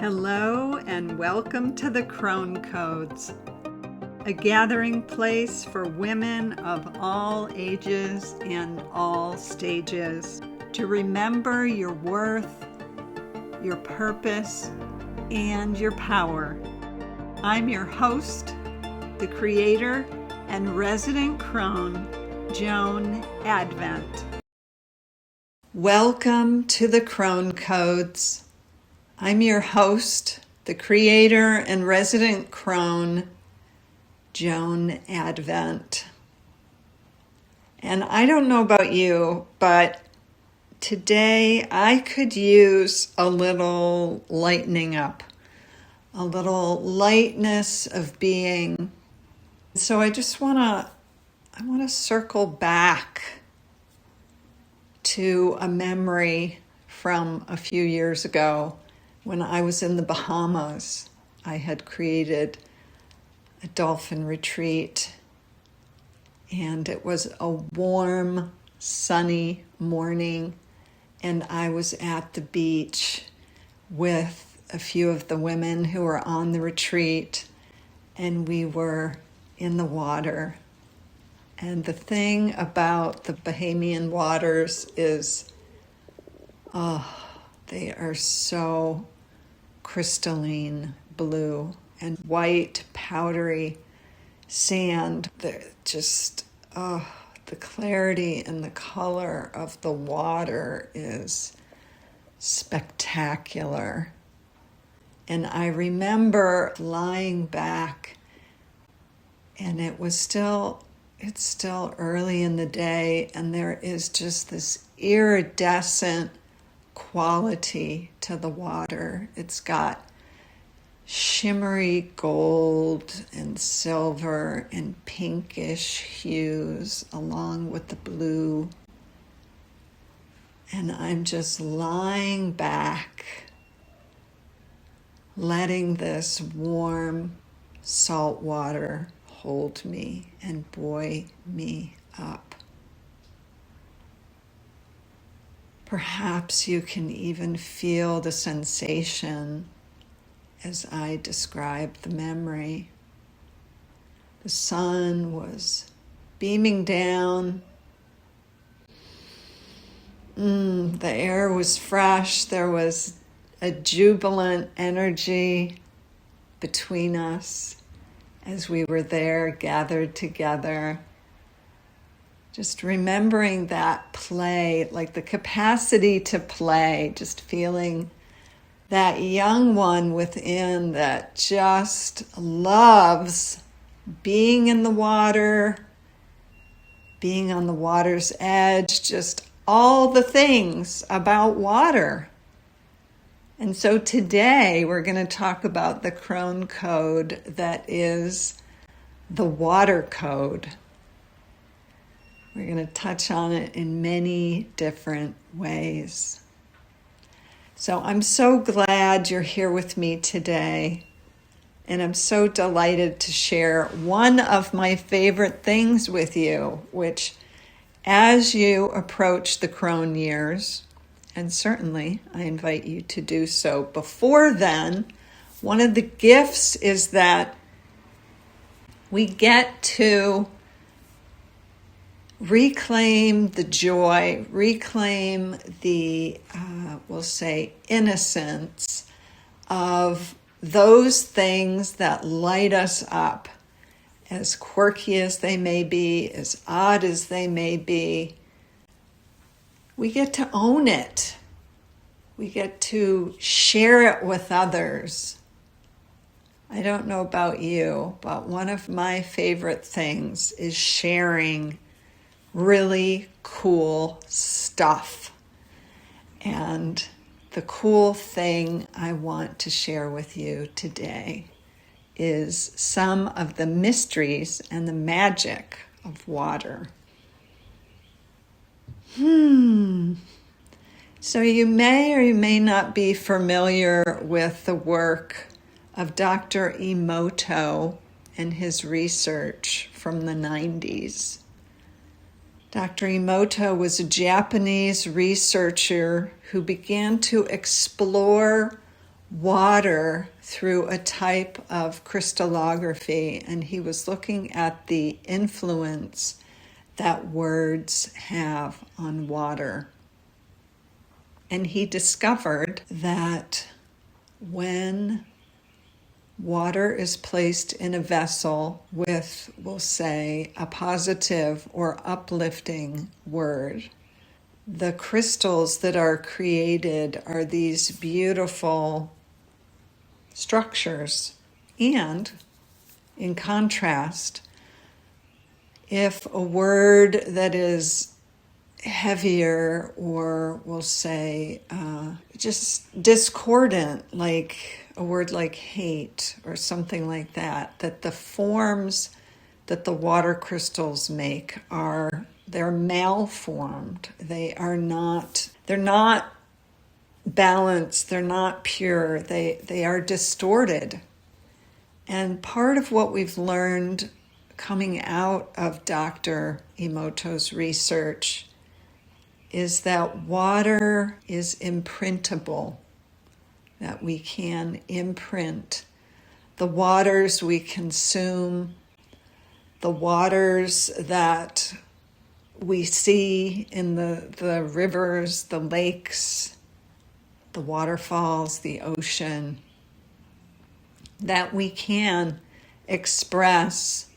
Hello and welcome to the Crone Codes, a gathering place for women of all ages and all stages to remember your worth, your purpose, and your power. I'm your host, the creator and resident crone, Joan Advent. Welcome to the Crone Codes. I'm your host, the creator and resident crone, Joan Advent. And I don't know about you, but today I could use a little lightening up, a little lightness of being. So I just want to circle back to a memory from a few years ago. When I was in the Bahamas, I had created a dolphin retreat, and it was a warm, sunny morning, and I was at the beach with a few of the women who were on the retreat, and we were in the water. And the thing about the Bahamian waters is, they are so crystalline blue and white, powdery sand. The clarity and the color of the water is spectacular. And I remember lying back, and it's still early in the day, and there is just this iridescent quality to the water. It's got shimmery gold and silver and pinkish hues along with the blue. And I'm just lying back, letting this warm salt water hold me and buoy me up. Perhaps you can even feel the sensation as I describe the memory. The sun was beaming down. The air was fresh. There was a jubilant energy between us as we were there gathered together. Just remembering that play, like the capacity to play, just feeling that young one within that just loves being in the water, being on the water's edge, just all the things about water. And so today we're going to talk about the Crone code that is the water code. We're going to touch on it in many different ways. So I'm so glad you're here with me today. And I'm so delighted to share one of my favorite things with you, which as you approach the Crone years, and certainly I invite you to do so before then, one of the gifts is that we get to reclaim the joy, reclaim the, we'll say, innocence of those things that light us up, as quirky as they may be, as odd as they may be. We get to own it. We get to share it with others. I don't know about you, but one of my favorite things is sharing really cool stuff. And the cool thing I want to share with you today is some of the mysteries and the magic of water. So you may or you may not be familiar with the work of Dr. Emoto and his research from the 90s. Dr. Emoto was a Japanese researcher who began to explore water through a type of crystallography, and he was looking at the influence that words have on water. And he discovered that when water is placed in a vessel with, we'll say, a positive or uplifting word, the crystals that are created are these beautiful structures. And in contrast, if a word that is heavier or we'll say just discordant, like a word like hate or something like that, that the forms that the water crystals make they're malformed. They're not balanced, they're not pure, they are distorted. And part of what we've learned coming out of Dr. Emoto's research is that water is imprintable, that we can imprint the waters we consume, the waters that we see in the rivers, the lakes, the waterfalls, the ocean, that we can express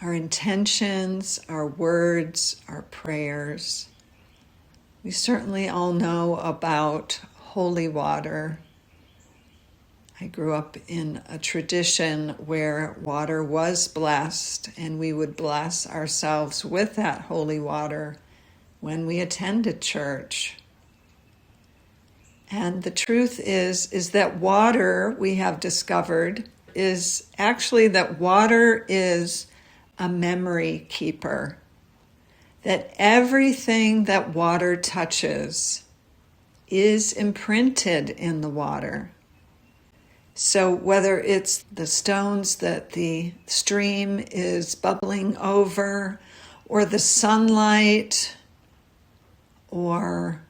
our intentions, our words, our prayers. We certainly all know about holy water. I grew up in a tradition where water was blessed, and we would bless ourselves with that holy water when we attended church. And the truth is that water, we have discovered, is actually that water is a memory keeper, that everything that water touches is imprinted in the water. So whether it's the stones that the stream is bubbling over, or the sunlight, or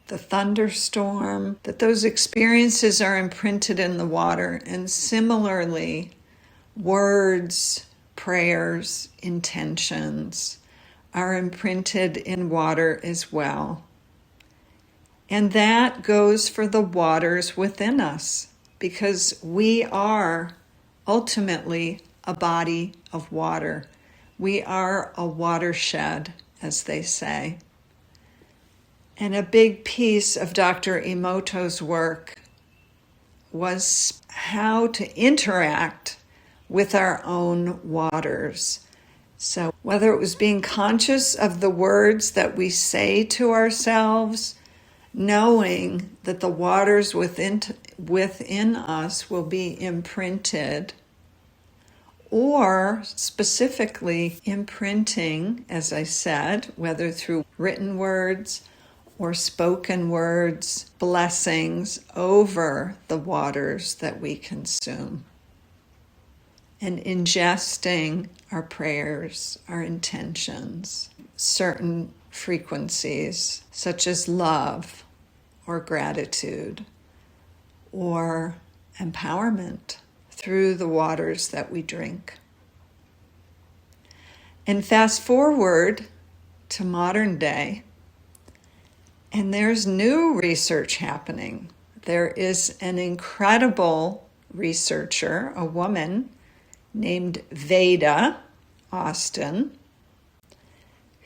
the thunderstorm, that those experiences are imprinted in the water. And similarly, words, prayers, intentions are imprinted in water as well. And that goes for the waters within us, because we are ultimately a body of water. We are a watershed, as they say. And a big piece of Dr. Emoto's work was how to interact with our own waters. So whether it was being conscious of the words that we say to ourselves, knowing that the waters within us will be imprinted, or specifically imprinting, as I said, whether through written words or spoken words, blessings over the waters that we consume. And ingesting our prayers, our intentions, certain frequencies such as love or gratitude or empowerment through the waters that we drink. And fast forward to modern day, and there's new research happening. There is an incredible researcher, a woman named Veda Austin,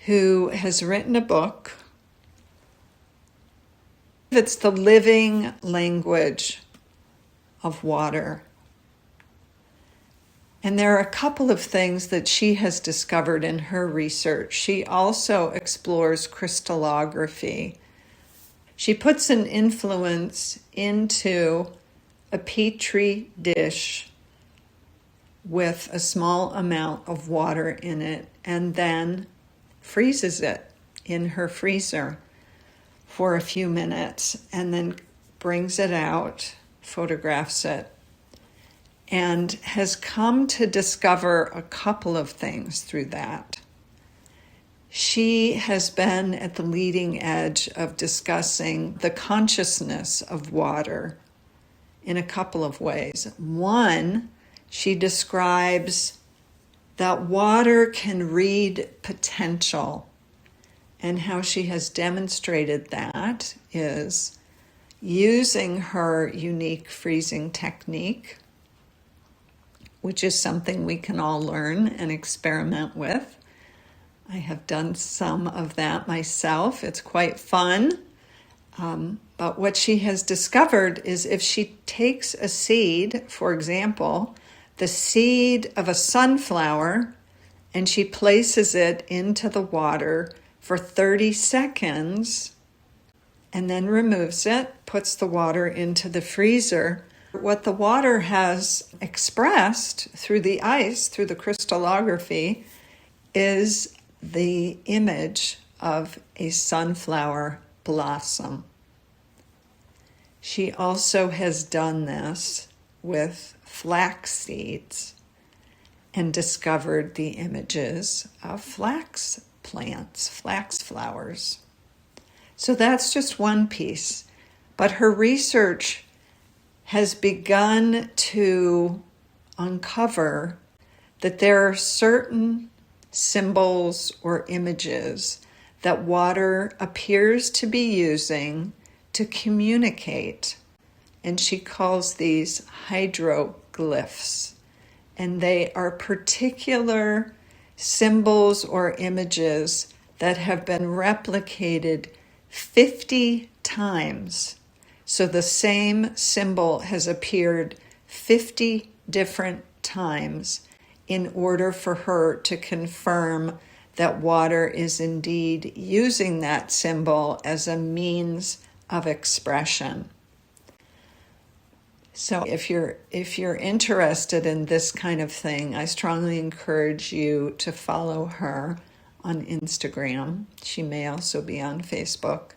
who has written a book. It's the living language of water. And there are a couple of things that she has discovered in her research. She also explores crystallography. She puts an influence into a petri dish with a small amount of water in it, and then freezes it in her freezer for a few minutes, and then brings it out, photographs it, and has come to discover a couple of things through that. She has been at the leading edge of discussing the consciousness of water in a couple of ways. One, she describes that water can read potential, and how she has demonstrated that is using her unique freezing technique, which is something we can all learn and experiment with. I have done some of that myself. It's quite fun. But what she has discovered is if she takes a seed, for example, the seed of a sunflower, and she places it into the water for 30 seconds, and then removes it, puts the water into the freezer, what the water has expressed through the ice, through the crystallography, is the image of a sunflower blossom. She also has done this with flax seeds and discovered the images of flax plants, flax flowers. So that's just one piece. But her research has begun to uncover that there are certain symbols or images that water appears to be using to communicate. And she calls these hydroglyphs. And they are particular symbols or images that have been replicated 50 times. So the same symbol has appeared 50 different times in order for her to confirm that water is indeed using that symbol as a means of expression. So if you're interested in this kind of thing, I strongly encourage you to follow her on Instagram. She may also be on Facebook.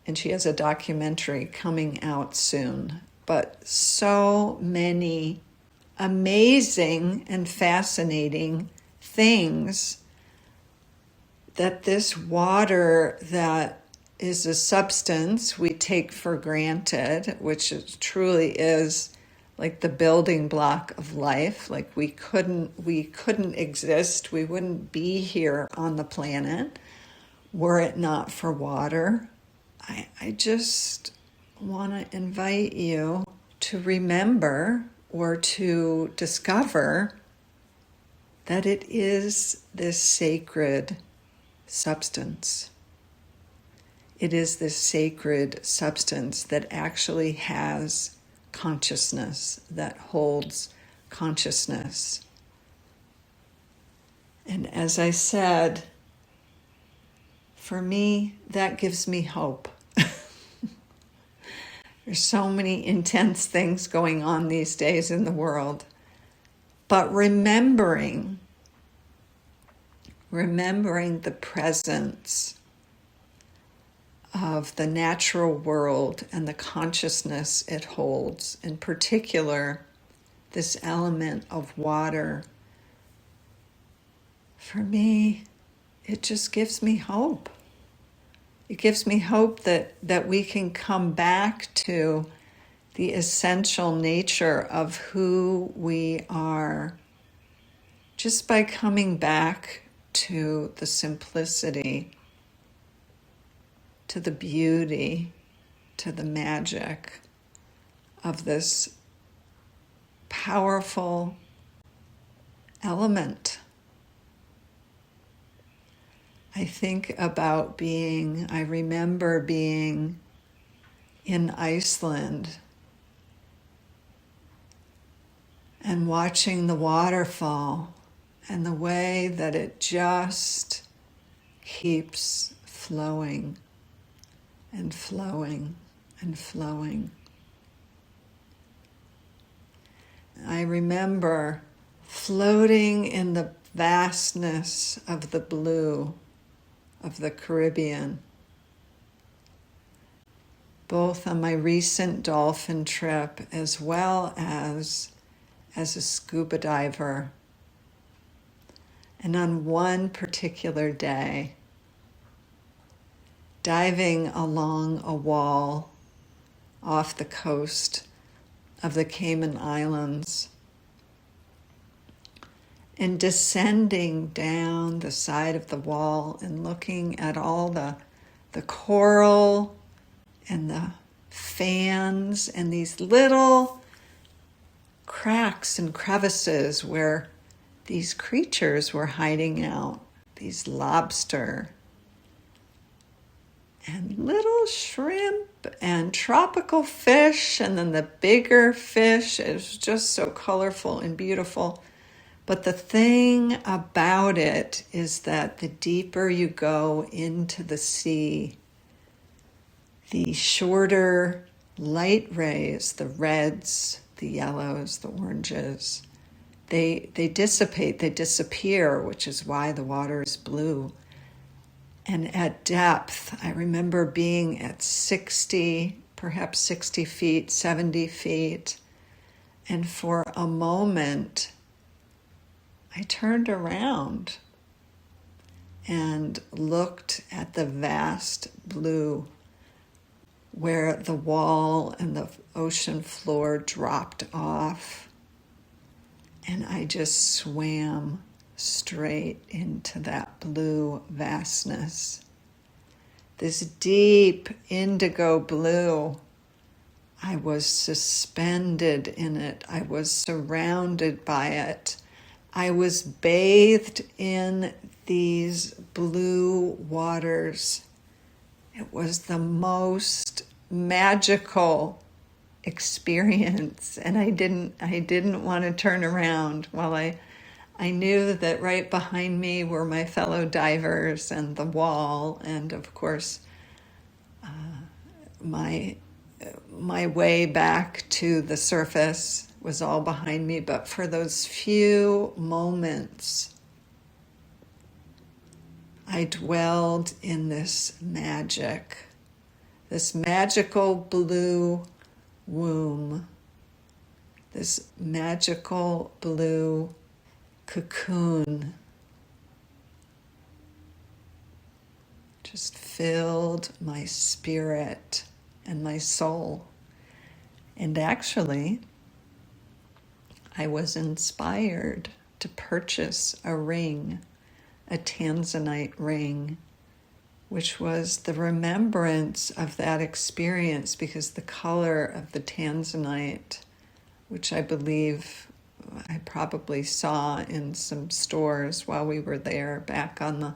And she has a documentary coming out soon. But so many amazing and fascinating things that this water that is a substance we take for granted, which truly is like the building block of life. Like we couldn't exist, we wouldn't be here on the planet were it not for water. I just want to invite you to remember or to discover that it is this sacred substance. It is this sacred substance that actually has consciousness, that holds consciousness. And as I said, for me, that gives me hope. There's so many intense things going on these days in the world. But remembering the presence of the natural world and the consciousness it holds, in particular, this element of water, for me, it just gives me hope. It gives me hope that we can come back to the essential nature of who we are just by coming back to the simplicity, to the beauty, to the magic of this powerful element. I remember being in Iceland and watching the waterfall and the way that it just keeps flowing and flowing and flowing. I remember floating in the vastness of the blue of the Caribbean, both on my recent dolphin trip as well as a scuba diver. And on one particular particular day, diving along a wall off the coast of the Cayman Islands and descending down the side of the wall and looking at all the coral and the fans and these little cracks and crevices where these creatures were hiding out, these lobster and little shrimp and tropical fish, and then the bigger fish. It was just so colorful and beautiful. But the thing about it is that the deeper you go into the sea, the shorter light rays, the reds, the yellows, the oranges, they dissipate, they disappear, which is why the water is blue. And at depth, I remember being at 60, perhaps 60 feet, 70 feet, and for a moment, I turned around and looked at the vast blue where the wall and the ocean floor dropped off. And I just swam straight into that blue vastness. This deep indigo blue. I was suspended in it. I was surrounded by it. I was bathed in these blue waters. It was the most magical experience, and I didn't want to turn around. While I knew that right behind me were my fellow divers and the wall, and of course my way back to the surface was all behind me. But for those few moments, I dwelled in this magical blue womb, this magical blue cocoon, just filled my spirit and my soul. And actually, I was inspired to purchase a ring, a tanzanite ring, which was the remembrance of that experience, because the color of the tanzanite, which I believe I probably saw in some stores while we were there back on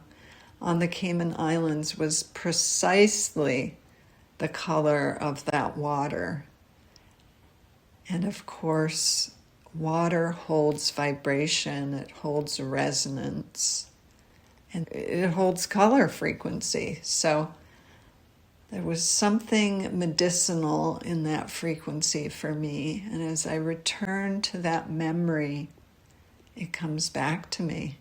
the Cayman Islands, was precisely the color of that water. And of course, water holds vibration, it holds resonance, and it holds color frequency. So there was something medicinal in that frequency for me. And as I return to that memory, it comes back to me.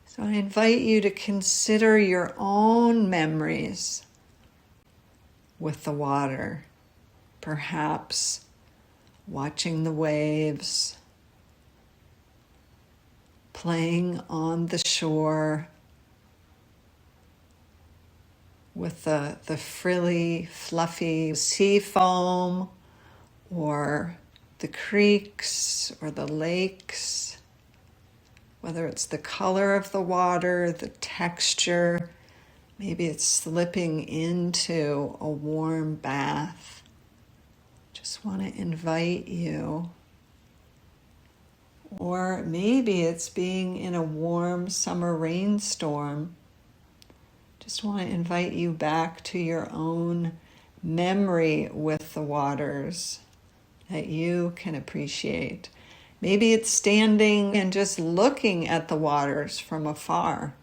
So I invite you to consider your own memories with the water, perhaps watching the waves, playing on the shore with the frilly, fluffy sea foam, or the creeks or the lakes, whether it's the color of the water, the texture, maybe it's slipping into a warm bath. Just want to invite you. Or maybe it's being in a warm summer rainstorm. Just want to invite you back to your own memory with the waters that you can appreciate. Maybe it's standing and just looking at the waters from afar.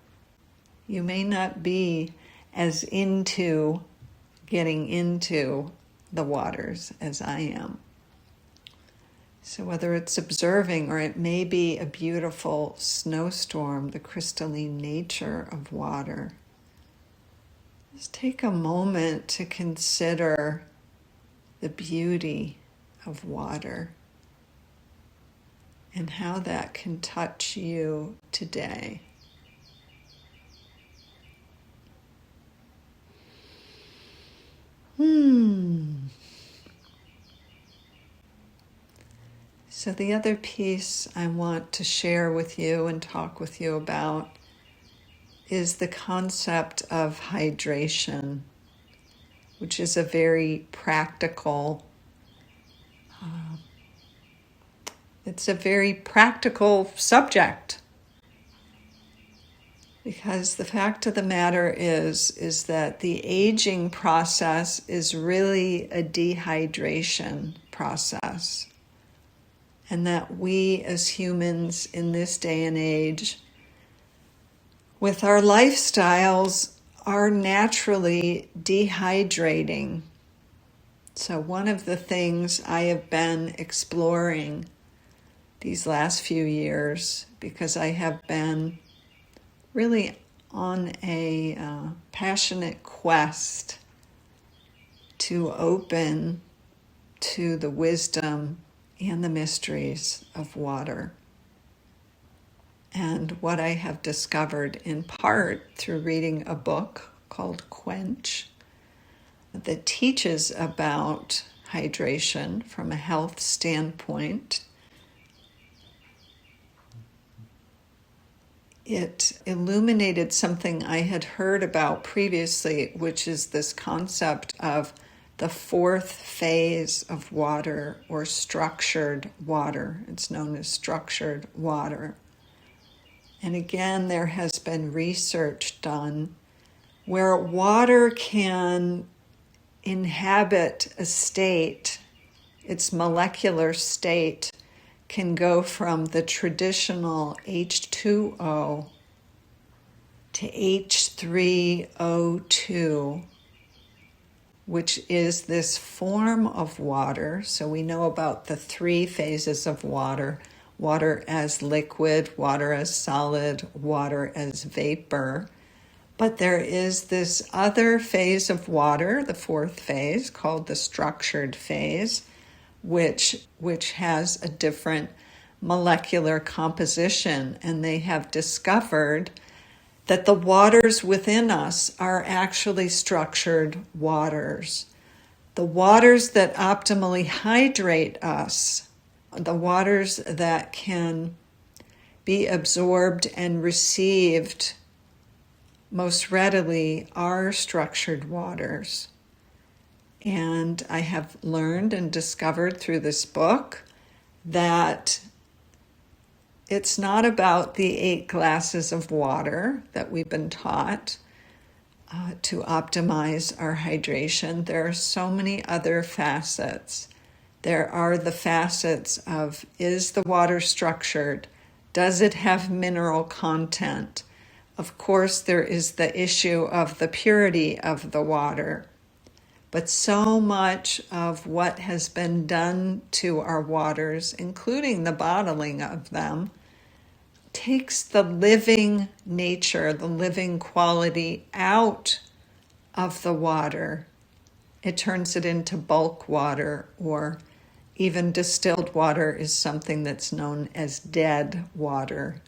You may not be as into getting into the waters as I am. So whether it's observing, or it may be a beautiful snowstorm, the crystalline nature of water, just take a moment to consider the beauty of water and how that can touch you today. So the other piece I want to share with you and talk with you about is the concept of hydration, which is a very practical, it's a very practical subject. Because the fact of the matter is that the aging process is really a dehydration process. And that we as humans in this day and age, with our lifestyles, are naturally dehydrating. So one of the things I have been exploring these last few years, because I have been really on a passionate quest to open to the wisdom and the mysteries of water. And what I have discovered in part through reading a book called Quench that teaches about hydration from a health standpoint, it illuminated something I had heard about previously, which is this concept of the fourth phase of water, or structured water. It's known as structured water. And again, there has been research done where water can inhabit a state, its molecular state can go from the traditional H2O to H3O2, which is this form of water. So we know about the three phases of water: water as liquid, water as solid, water as vapor. But there is this other phase of water, the fourth phase, called the structured phase, which has a different molecular composition. And they have discovered that the waters within us are actually structured waters. The waters that optimally hydrate us, the waters that can be absorbed and received most readily, are structured waters. And I have learned and discovered through this book that it's not about the 8 glasses of water that we've been taught to optimize our hydration. There are so many other facets. There are the facets of, is the water structured? Does it have mineral content? Of course, there is the issue of the purity of the water. But so much of what has been done to our waters, including the bottling of them, takes the living nature, the living quality out of the water. It turns it into bulk water, or even distilled water is something that's known as dead water,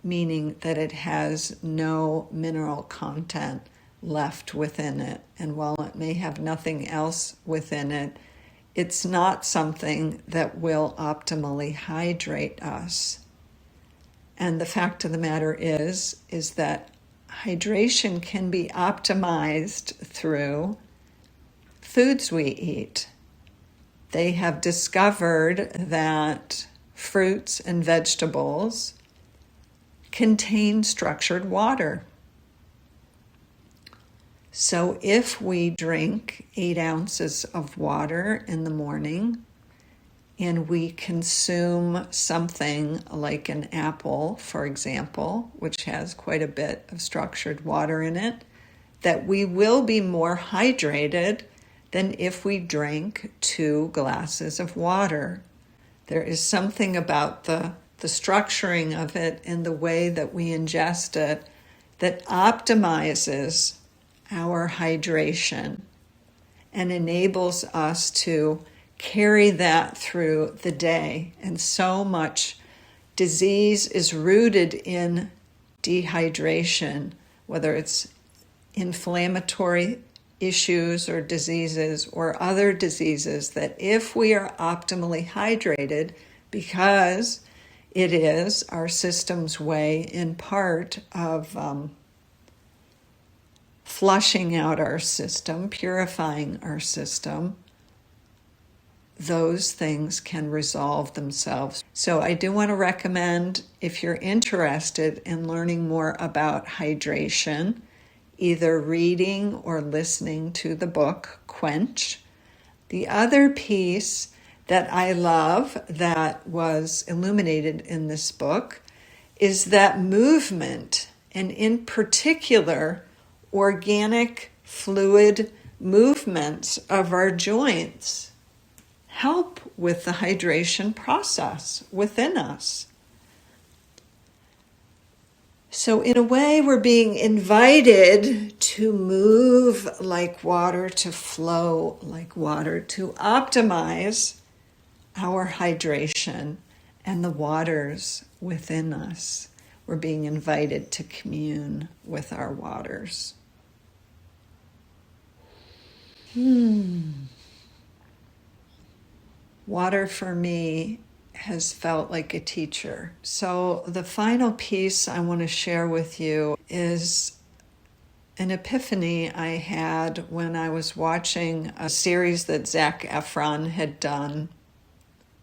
meaning that it has no mineral content left within it. And while it may have nothing else within it, it's not something that will optimally hydrate us. And the fact of the matter is that hydration can be optimized through foods we eat. They have discovered that fruits and vegetables contain structured water. So if we drink 8 ounces of water in the morning, and we consume something like an apple, for example, which has quite a bit of structured water in it, that we will be more hydrated than if we drank 2 glasses of water. There is something about the structuring of it and the way that we ingest it that optimizes our hydration and enables us to carry that through the day. And so much disease is rooted in dehydration, whether it's inflammatory issues or diseases or other diseases, that if we are optimally hydrated, because it is our system's way, in part, of flushing out our system, purifying our system. Those things can resolve themselves. So I do want to recommend, if you're interested in learning more about hydration, either reading or listening to the book Quench. The other piece that I love that was illuminated in this book is that movement, and in particular, organic fluid movements of our joints help with the hydration process within us. So in a way, we're being invited to move like water, to flow like water, to optimize our hydration and the waters within us. We're being invited to commune with our waters. Water for me has felt like a teacher. So the final piece I want to share with you is an epiphany I had when I was watching a series that Zac Efron had done,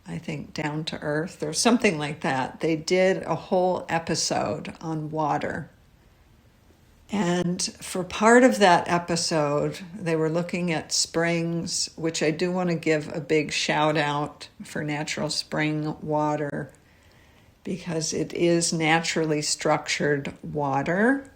I think Down to Earth or something like that. They did a whole episode on water. And for part of that episode, they were looking at springs, which I do want to give a big shout out for natural spring water, because it is naturally structured water.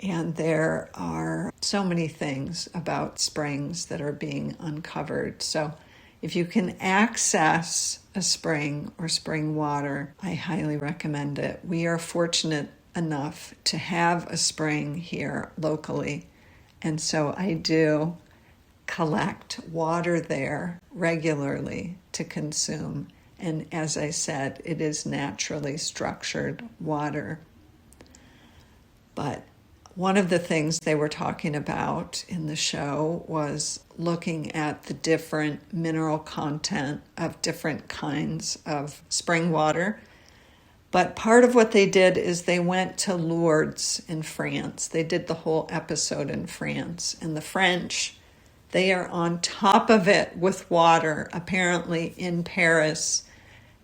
And there are so many things about springs that are being uncovered. So if you can access a spring or spring water, I highly recommend it. We are fortunate enough to have a spring here locally, and so I do collect water there regularly to consume. And as I said, it is naturally structured water. But one of the things they were talking about in the show was looking at the different mineral content of different kinds of spring water. But part of what they did is they went to Lourdes in France. They did the whole episode in France. And the French, they are on top of it with water. Apparently in Paris,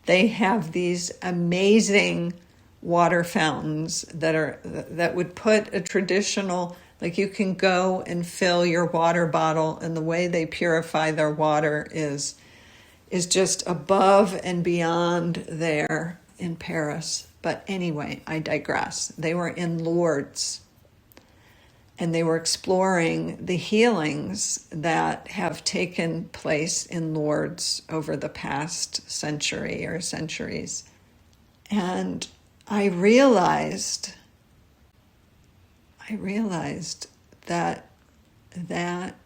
they have these amazing water fountains that would put a traditional, like you can go and fill your water bottle, and the way they purify their water is just above and beyond there in Paris. But anyway, I digress. They were in Lourdes, and they were exploring the healings that have taken place in Lourdes over the past century or centuries. And I realized that that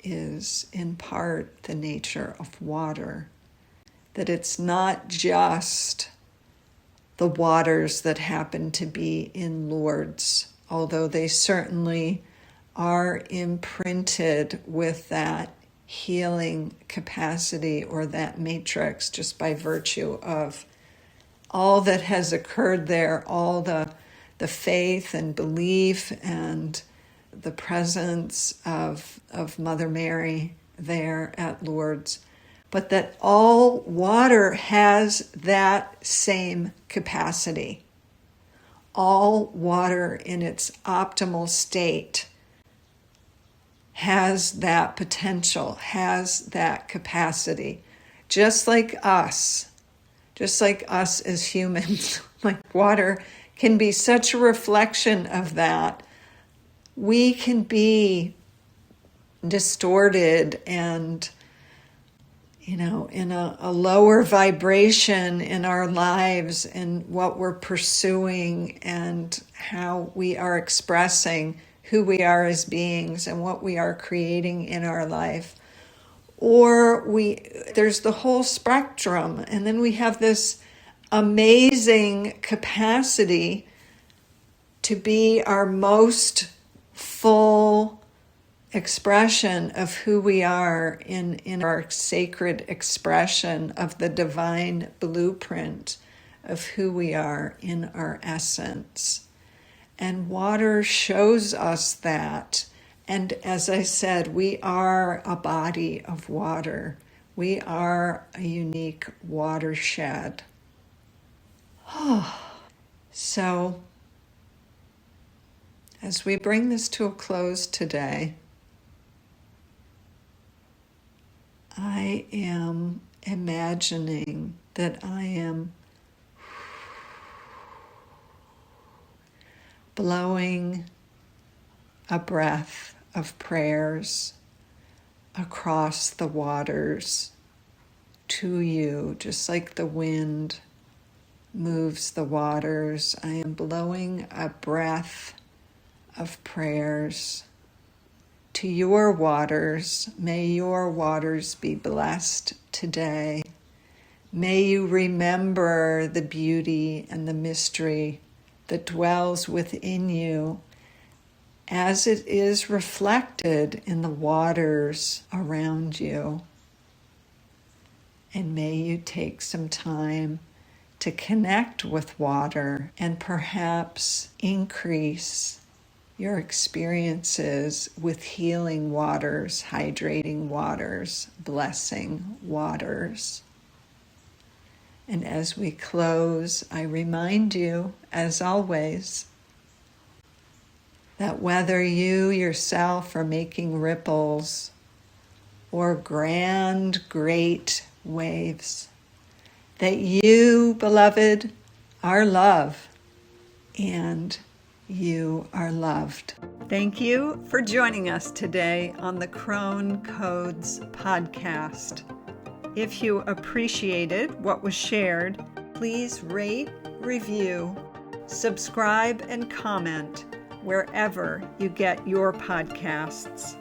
is in part the nature of water, that it's not just the waters that happen to be in Lourdes, although they certainly are imprinted with that healing capacity or that matrix just by virtue of all that has occurred there, all the faith and belief and the presence of Mother Mary there at Lourdes. But that all water has that same capacity. All water in its optimal state has that potential, has that capacity. Just like us as humans, like water can be such a reflection of that. We can be distorted and in a lower vibration in our lives and what we're pursuing and how we are expressing who we are as beings and what we are creating in our life. Or there's the whole spectrum, and then we have this amazing capacity to be our most full expression of who we are in our sacred expression of the divine blueprint of who we are in our essence. And water shows us that. And as I said, we are a body of water. We are a unique watershed. So, as we bring this to a close today, I am imagining that I am blowing a breath of prayers across the waters to you, just like the wind moves the waters. I am blowing a breath of prayers to your waters. May your waters be blessed today. May you remember the beauty and the mystery that dwells within you as it is reflected in the waters around you. And may you take some time to connect with water and perhaps increase your experiences with healing waters, hydrating waters, blessing waters. And as we close, I remind you, as always, that whether you yourself are making ripples or grand, great waves, that you, beloved, are love and you are loved. Thank you for joining us today on the Crone Codes podcast. If you appreciated what was shared, please rate, review, subscribe, and comment wherever you get your podcasts.